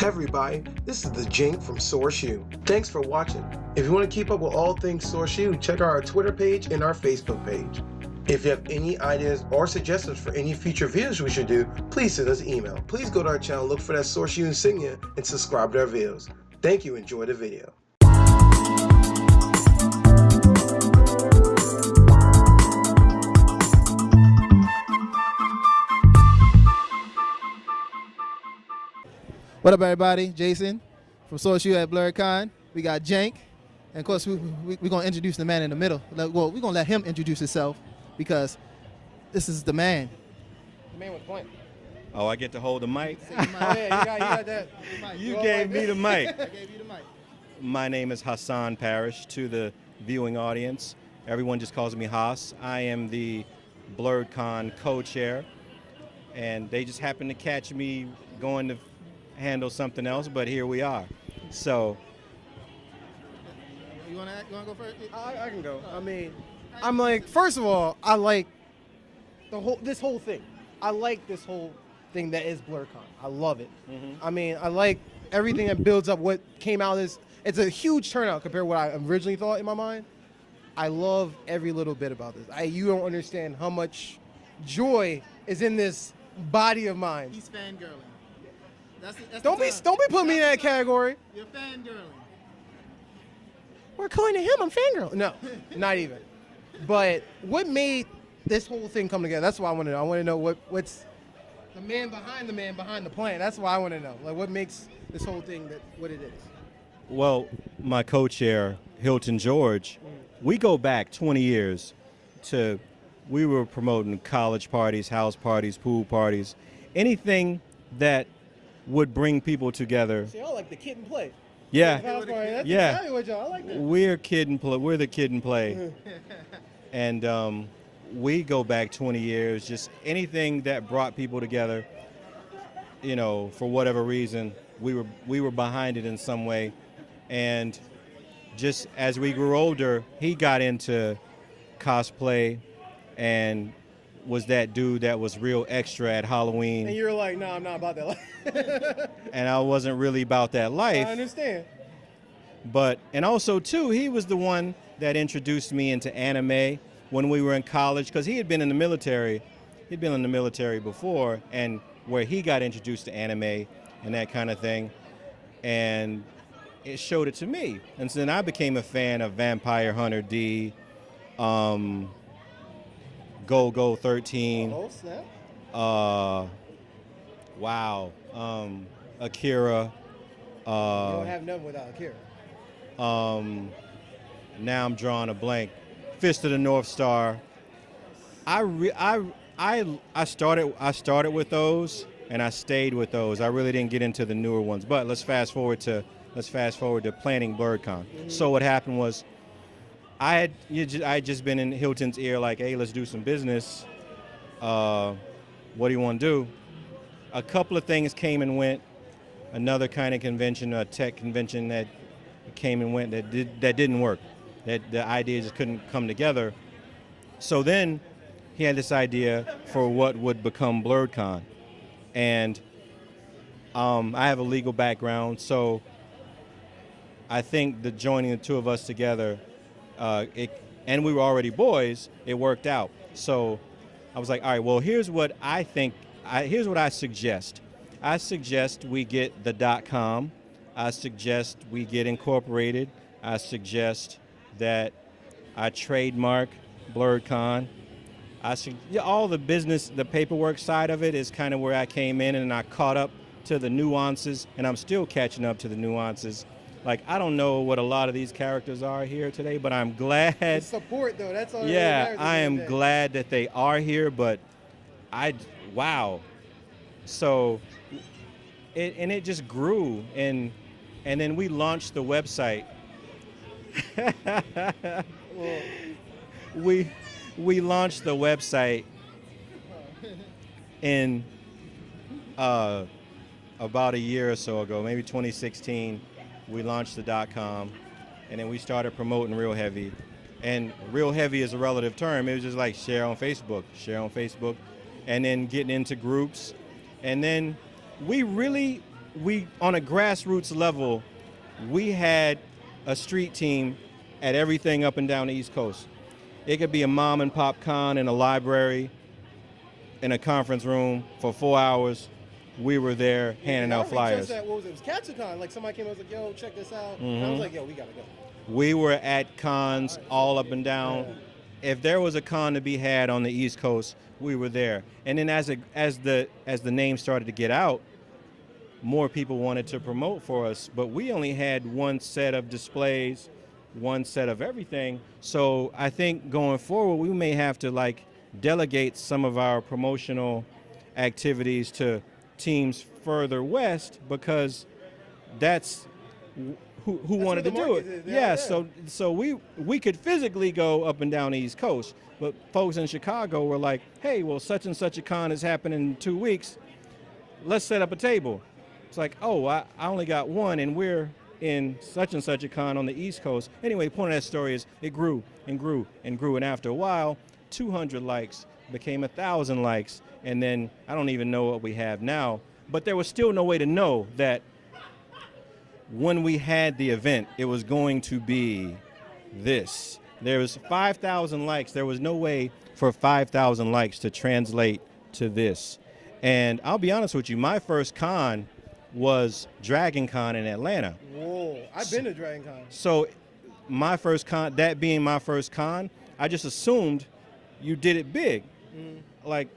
Hey everybody, this is the Jink from Source U. Thanks for watching. If you want to keep up with all things Source U, check out our Twitter page and our Facebook page. If you have any ideas or suggestions for any future videos we should do, please send us an email. Please go to our channel, look for that Source U insignia, and subscribe to our videos. Thank you, enjoy the video. What up, everybody? Jason from Source U at Blerdcon. We got Jank, and of course we're gonna introduce the man in the middle. Well, we're gonna let him introduce himself because this is the man. The man with point. Oh, I get to hold the mic? Yeah, you got that. You gave me the mic. I gave you the mic. My name is Hassan Parrish. To the viewing audience, everyone just calls me Haas. I am the Blerdcon co-chair, and they just happened to catch me going to handle something else, but here we are. So, You wanna go first? I can go. I mean, I'm like, first of all, I like this whole thing. I like this whole thing that is Blerdcon. I love it. I mean, I like everything that builds up what came out of this. It's a huge turnout compared to what I originally thought in my mind. I love every little bit about this. You don't understand how much joy is in this body of mine. He's fangirling. That's Don't be putting me in that category. You're fangirling. We're calling to him, I'm fangirl. No, not even. But what made this whole thing come together? That's what I want to know. I want to know what's the man behind the plan. That's what I want to know. Like, what makes this whole thing what it is? well, my co-chair, Hilton George, we go back 20 years to, we were promoting college parties, house parties, pool parties, anything that would bring people together. See, I like the kid and play. Yeah. House party. That's Yeah. exactly what y'all. I like that. We're kid and play. We're the kid and play, and we go back 20 years. Just anything that brought people together, you know, for whatever reason, we were behind it in some way. And just as we grew older, he got into cosplay, and was that dude that was real extra at Halloween. And you're like, no, I'm not about that life. And I wasn't really about that life. I understand. But, and also too, he was the one that introduced me into anime when we were in college, because he had been in the military. He'd been in the military before, and where he got introduced to anime and that kind of thing. And it showed it to me. And so then I became a fan of Vampire Hunter D, Go 13. Oh, snap. Wow. Akira. You don't have nothing without Akira. Now I'm drawing a blank. Fist of the North Star. I started with those, and I stayed with those. I really didn't get into the newer ones. But let's fast forward to planning Blerdcon. So what happened was, I had just been in Hilton's ear like, hey, let's do some business. What do you want to do? A couple of things came and went. Another kind of convention, a tech convention that came and went that didn't work. That the ideas just couldn't come together. So then he had this idea for what would become Blerdcon. And I have a legal background, so I think that joining the two of us together, and we were already boys, it worked out. So I was like, all right, well, here's what I think. Here's what I suggest. I suggest we get the .com. I suggest we get incorporated. I suggest that I trademark Blerdcon. All the business, the paperwork side of it is kind of where I came in, and I caught up to the nuances, and I'm still catching up to the nuances. Like, I don't know what a lot of these characters are here today, but I'm glad. The support, though, that's all. Yeah, I am glad that they are here, but wow. So, it just grew, and then we launched the website. We launched the website in about a year or so ago, maybe 2016. We launched the .com, and then we started promoting real heavy. And real heavy is a relative term. It was just like share on Facebook, and then getting into groups. And then we really we on a grassroots level, we had a street team at everything up and down the East Coast. It could be a mom and pop con in a library, in a conference room for 4 hours. We were there handing out flyers. What was it? It was CatcherCon. Like somebody came and was like, "Yo, check this out." And I was like, "Yo, we gotta go." We were at cons all up and down. If there was a con to be had on the East Coast, we were there. And then as the name started to get out, more people wanted to promote for us. But we only had one set of displays, one set of everything. So I think going forward, we may have to like delegate some of our promotional activities to teams further west, because that's who wanted to do it. Yeah, so we could physically go up and down the East Coast, but folks in Chicago were like, hey, well, such and such a con is happening in 2 weeks. Let's set up a table. It's like, oh, I only got one, and we're in such and such a con on the East Coast. Anyway, the point of that story is it grew and grew and grew, and after a while, 200 likes became 1,000 likes, and then I don't even know what we have now. But there was still no way to know that when we had the event, it was going to be this. There was 5,000 likes. There was no way for 5,000 likes to translate to this. And I'll be honest with you, my first con was Dragon Con in Atlanta. Whoa, I've been to Dragon Con. So my first con, that being my first con, I just assumed you did it big. Like,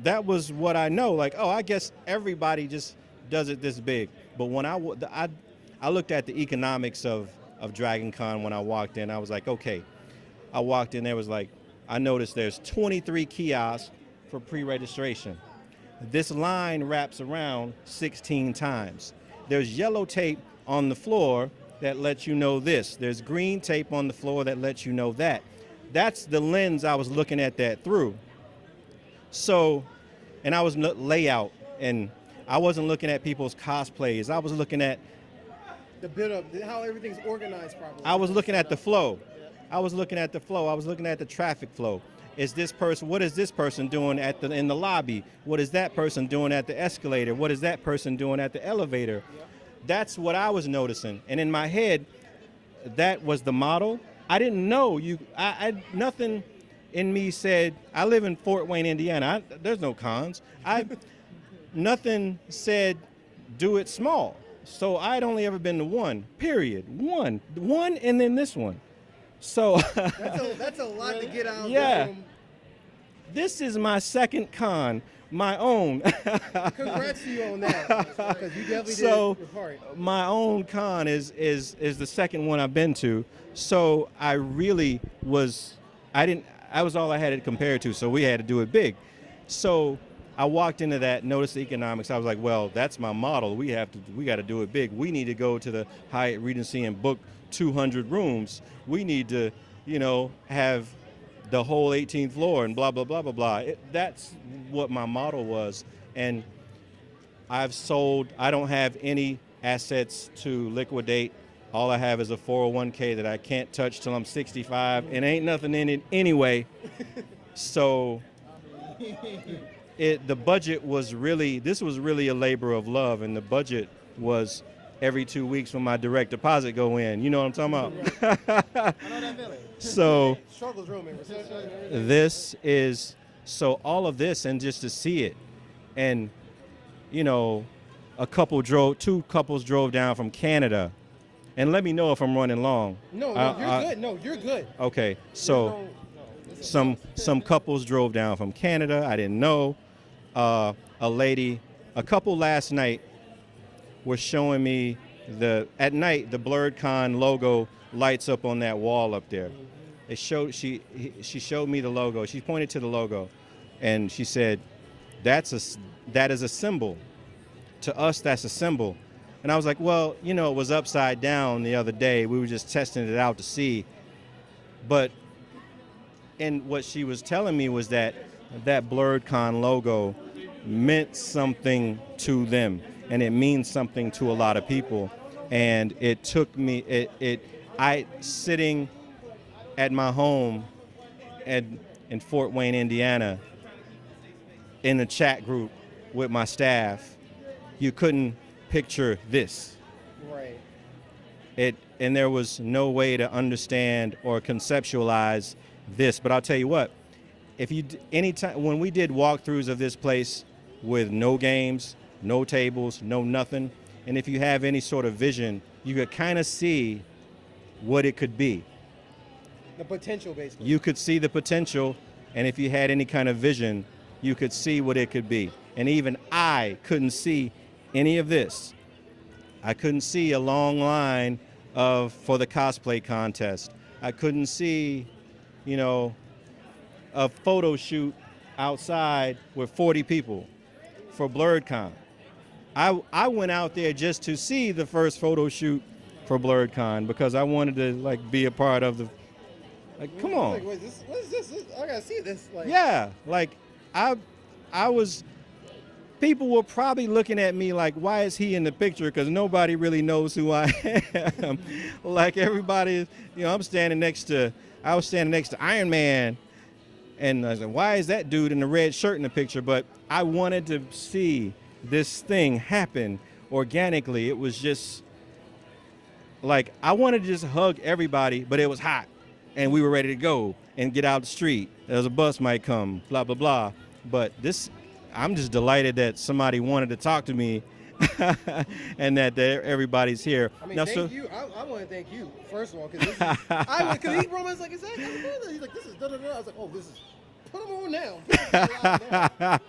that was what I know. Like, oh, I guess everybody just does it this big. But when I looked at the economics of Dragon Con when I walked in, I was like, okay. I walked in, there was like, I noticed there's 23 kiosks for pre-registration. This line wraps around 16 times. There's yellow tape on the floor that lets you know this. There's green tape on the floor that lets you know that. That's the lens I was looking at that through. So, and I was layout, and I wasn't looking at people's cosplays. I was looking at the build-up, how everything's organized properly. I was looking at the flow. I was looking at the flow. I was looking at the traffic flow. Is this person? What is this person doing in the lobby? What is that person doing at the escalator? What is that person doing at the elevator? That's what I was noticing. And in my head, that was the model. I didn't know nothing in me said, I live in Fort Wayne, Indiana. There's no cons. Nothing said do it small. So I'd only ever been to one, period. One, and then this one. So that's a lot to get out. Yeah. This is my second con, my own. Congrats to you on that, because you definitely did your part. My own con is the second one I've been to. So I really was, I was all I had to compare it to, so we had to do it big. So I walked into that, noticed the economics. I was like, well, that's my model. We got to do it big. We need to go to the Hyatt Regency and book 200 rooms. We need to, have the whole 18th floor and blah, blah, blah, blah, blah. That's what my model was. And I don't have any assets to liquidate. All I have is a 401k that I can't touch till I'm 65, and ain't nothing in it anyway. So the budget was this was really a labor of love, and the budget was every 2 weeks when my direct deposit go in. You know what I'm talking about? So this is, so all of this, and just to see it, and two couples drove down from Canada, and let me know if I'm running long. No, you're good. No, you're good. Okay, so some couples drove down from Canada. I didn't know. A couple last night was showing me at night the Blerdcon logo lights up on that wall up there. She showed me the logo. She pointed to the logo, and she said, that is a symbol. To us, that's a symbol. And I was like, well, it was upside down the other day. We were just testing it out to see. And what she was telling me was that Blerdcon logo meant something to them, and it means something to a lot of people. And it took me, sitting at my home in Fort Wayne, Indiana, in a chat group with my staff, you couldn't picture this. Right. And there was no way to understand or conceptualize this. But I'll tell you what, if you anytime when we did walkthroughs of this place with no games, no tables, no nothing, and if you have any sort of vision, you could kind of see what it could be. The potential, basically. You could see the potential, and if you had any kind of vision, you could see what it could be. And even I couldn't see any of this. I couldn't see a long line for the cosplay contest. I couldn't see, a photo shoot outside with 40 people for Blerdcon. I went out there just to see the first photo shoot for Blerdcon because I wanted to be a part of the. Come on. Like, what is this? I gotta see this. Yeah, I was. People were probably looking at me like, why is he in the picture? Because nobody really knows who I am. Like everybody, I was standing next to Iron Man. And I was like, why is that dude in the red shirt in the picture? But I wanted to see this thing happen organically. It was just like, I wanted to just hug everybody, but it was hot. And we were ready to go and get out the street. There was a bus might come, blah, blah, blah. But I'm just delighted that somebody wanted to talk to me and that everybody's here. I mean, now, thank you. I want to thank you, first of all, because he Roman's like, is that he's like, this is da-da-da. I was like, oh, this is, put him on now.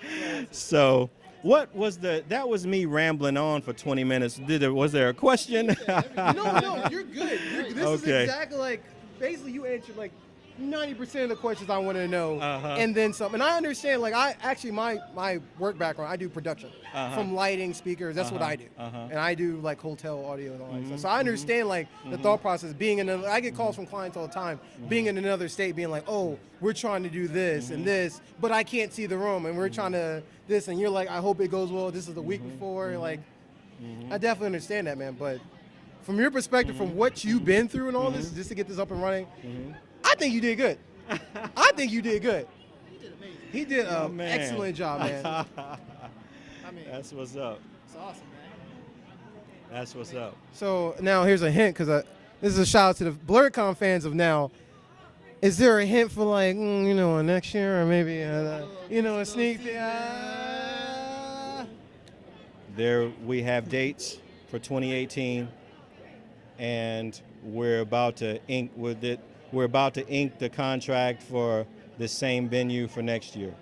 So what was that was me rambling on for 20 minutes. Was there a question? No, you're good. This is Okay. exactly basically you answered 90% of the questions I wanted to know, Uh-huh. and then some. And I understand, my work background, I do production, from lighting, speakers. That's what I do, and I do hotel audio and all that stuff. So I understand the thought process. I get calls from clients all the time, being in another state, being like, oh, we're trying to do this and this, but I can't see the room, and we're trying to this, and you're like, I hope it goes well. This is the week before, I definitely understand that, man. But from your perspective, from what you've been through and all this, just to get this up and running. I think you did good. I think you did good. He did amazing. He did Oh, an man. excellent job, man. I mean, That's what's up. it's awesome, man. That's what's up. So now here's a hint, because this is a shout out to the Blerdcon fans of now. Is there a hint for next year or maybe a sneak peek? There we have dates for 2018, and we're about to ink with it. We're about to ink the contract for the same venue for next year.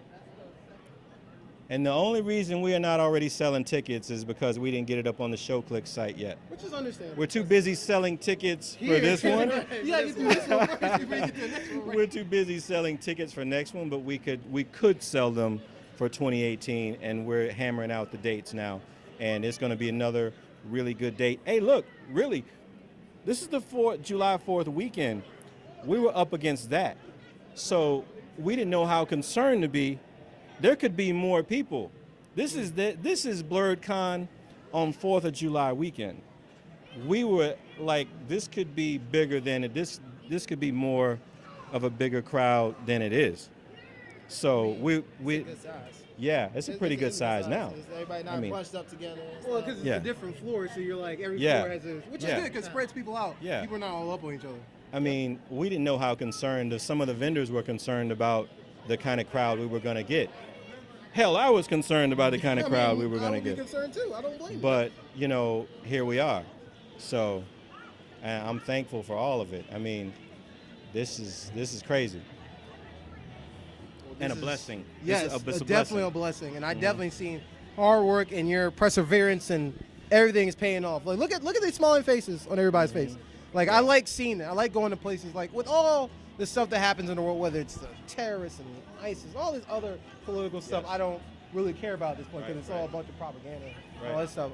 And the only reason we are not already selling tickets is because we didn't get it up on the ShowClick site yet. Which is understandable. We're too busy selling tickets for this one. You gotta get through this one first before you get to the next one. We're too busy selling tickets for next one, but we could sell them for 2018, and we're hammering out the dates now. And it's going to be another really good date. Hey, look, really, this is the July 4th weekend. We were up against that. So we didn't know how concerned to be. There could be more people. This is Blerdcon on 4th of July weekend. We were like, this could be bigger than it. This could be more of a bigger crowd than it is. So It's a good size. yeah, it's a pretty good size now. Everybody not bunched up together. Well, because it's Yeah. a different floor, so you're like, every Yeah. floor has which is Yeah. good, because it spreads people out. Yeah. People are not all up on each other. I mean, we didn't know how concerned, some of the vendors were concerned about the kind of crowd we were going to get. Hell, I was concerned about the kind of crowd we were going to I would get. be concerned too. I don't blame you. But, here we are. So, and I'm thankful for all of it. I mean, this is crazy. And a blessing. Yes, It's a definitely a blessing. And I definitely seen hard work and your perseverance, and everything is paying off. Like look at the smiling faces on everybody's face. Like I like seeing it. I like going to places with all the stuff that happens in the world, whether it's the terrorists and ISIS, all this other political stuff. I don't really care about at this point, because it's all a bunch of propaganda and all that stuff.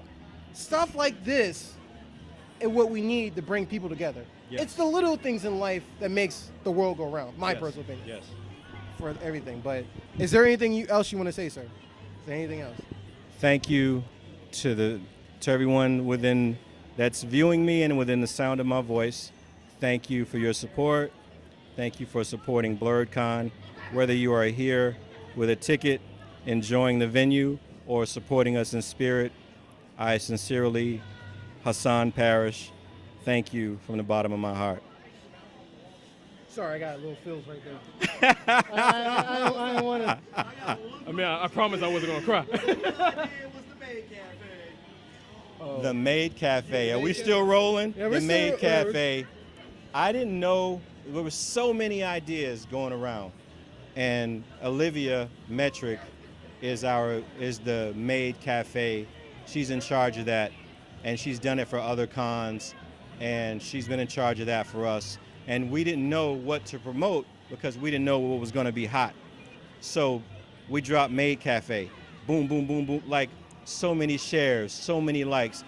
Stuff like this is what we need to bring people together. Yes. It's the little things in life that makes the world go round. My Yes. personal opinion. Yes. For everything. But is there anything else you want to say, sir? Is there anything else? Thank you to everyone that's viewing me and within the sound of my voice. Thank you for your support. Thank you for supporting Blerdcon. Whether you are here with a ticket, enjoying the venue, or supporting us in spirit, I sincerely, Hassan Parrish, thank you from the bottom of my heart. Sorry, I got a little feels right there. I don't want to. I mean, I promise I wasn't gonna cry. The Maid Cafe. Are we still rolling? Yeah, the we're Maid still- Cafe. I didn't know there were so many ideas going around, and Olivia Metric is the Maid Cafe. She's in charge of that, and she's done it for other cons, and she's been in charge of that for us. And we didn't know what to promote because we didn't know what was going to be hot. So we dropped Maid Cafe. Boom, boom, boom, boom. Like so many shares, so many likes.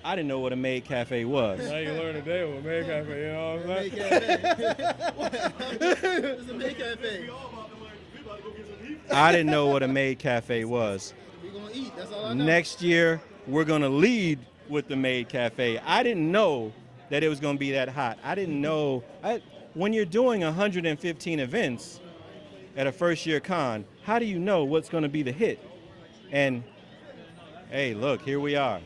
I didn't know what a Maid Cafe was. Now you learn today what Maid Cafe, you know what I'm saying? It's a Maid Cafe. I didn't know what a Maid Cafe was. We gonna eat. That's all I know. Next year, we're going to lead with the Maid Cafe. I didn't know that it was going to be that hot. I didn't know. When you're doing 115 events at a first-year con, how do you know what's going to be the hit? And, hey, look, here we are.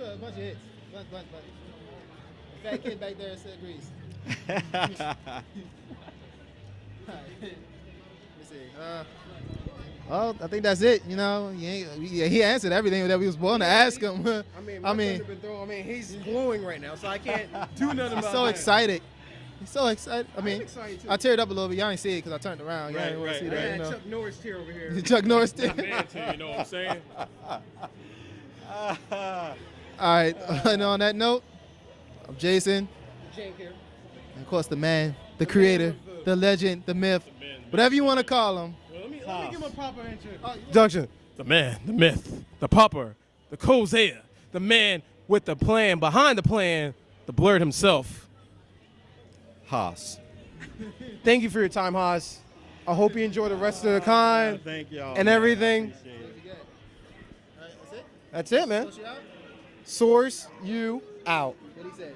A bunch of hits. Bunch. The fat kid back there said Grease. Well, I think that's it. You know, he answered everything that we was born to ask him. I mean, he's glowing right now, so I can't do nothing about he's so that. excited. He's so excited. I mean, excited too. I teared up a little bit. Y'all ain't see it because I turned around. Y'all didn't want to see that. Yeah, You know? Chuck Norris tear over here. Chuck Norris did. Man, too, you know what I'm saying? All right. And on that note, I'm Jason. Jank here. And of course, the man, the creator, the legend, the myth, whatever you want to call him. Well, let me give him a proper introduction. The man, the myth, the popper, the Cosair, the man with the plan, behind the plan, the Blerd himself. Haas. Thank you for your time, Haas. I hope you enjoy the rest of the con Thank y'all. and everything. That's it? That's it, man. Social out? Source you out. What he said?